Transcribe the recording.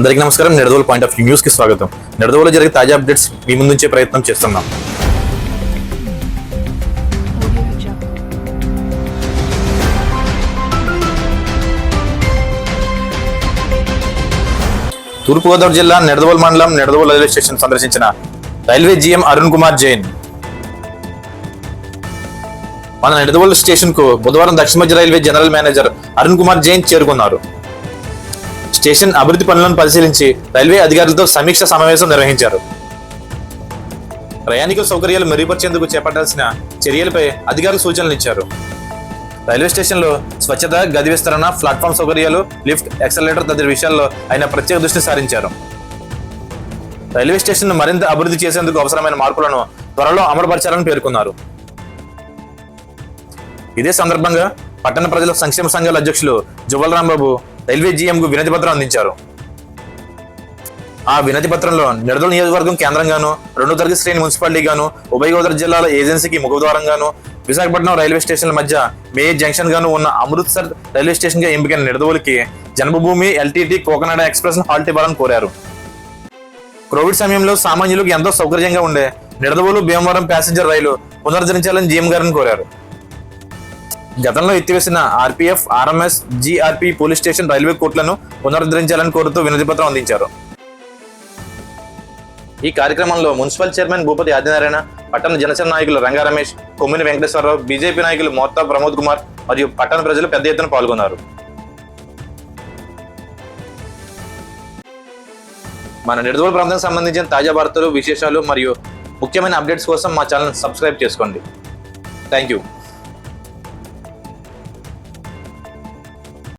అందరికీ నమస్కారం. Nidadavolu point of view news కి స్వాగతం. నిడదవోలులో జరిగే తాజా అప్డేట్స్ మీ ముందుంచే ప్రయత్నం చేస్తున్నాం. తూర్పుగోదావరి జిల్లా నిడదవోలు మండలం నిడదవోలు రైల్వే స్టేషన్ సందర్శించిన రైల్వే జీఎం అరుణ్ కుమార్ జైన్. మన నిడదవోలు స్టేషన్ కు బుధవారం దక్షిణ మధ్య railway general manager Arun Kumar Jain చేరుకున్నారు. స్టేషన్ అభివృద్ధి పనులను పరిశీలించి రైల్వే అధికారులతో సమీక్ష సమావేశం నిర్వహించారు. ప్రయాణికుల సౌకర్యాలు మెరుగుపరిచేందుకు చేపట్టాల్సిన చర్యలపై అధికారులు సూచనలు ఇచ్చారు. రైల్వే స్టేషన్లో స్వచ్ఛత, గది విస్తరణ, ప్లాట్ఫామ్ సౌకర్యాలు, లిఫ్ట్, ఎక్సలేటర్ తదితర విషయాల్లో ఆయన ప్రత్యేక దృష్టి సారించారు. రైల్వే స్టేషన్ మరింత అభివృద్ధి చేసేందుకు అవసరమైన మార్పులను త్వరలో అమలుపరచాలని పేర్కొన్నారు. ఇదే సందర్భంగా పట్టణ ప్రజల సంక్షేమ సంఘాల అధ్యక్షులు జువ్వల రాంబాబు రైల్వే జీఎంకు వినతి పత్రం అందించారు. ఆ వినతి పత్రంలో నిడదవోలు నియోజకవర్గం కేంద్రంగాను, 2వ తరగతి శ్రేణి మున్సిపాలిటీగాను, ఉభయ గోదావరి జిల్లాల ఏజెన్సీకి ముఖద్వారంగాను, విశాఖపట్నం రైల్వే స్టేషన్ల మధ్య మే జంక్షన్ గాను ఉన్న అమృత్సర్ రైల్వే స్టేషన్ గా ఎంపికైన నిడదవోలుకి Janmabhoomi LTT Cocanada express halt ఇవ్వాలని కోరారు. కోవిడ్ సమయంలో సామాన్యులకు ఎంతో సౌకర్యంగా ఉండే నిడదవోలు భీమవరం ప్యాసింజర్ రైలు పునరుద్ధరించాలని జీఎం గారిని కోరారు. గతంలో ఎత్తివేసిన RPF, RMS, GRP police station, railway కోర్టులను పునరుద్ధరించాలని కోరుతూ వినతి పత్రం అందించారు. ఈ కార్యక్రమంలో మున్సిపల్ చైర్మన్ భూపతి ఆదినారాయణ, పట్టణ జనసేన నాయకులు రంగా రమేష్, కొమ్మిని వెంకటేశ్వరరావు, బీజేపీ నాయకులు మోత్తా ప్రమోద్ కుమార్ మరియు పట్టణ ప్రజలు పెద్ద ఎత్తున పాల్గొన్నారు. మన నిడదవోలు ప్రాంతానికి సంబంధించిన తాజా వార్తలు, విశేషాలు మరియు ముఖ్యమైన అప్డేట్స్ కోసం మా ఛానల్ సబ్స్క్రైబ్ చేసుకోండి. Thank you.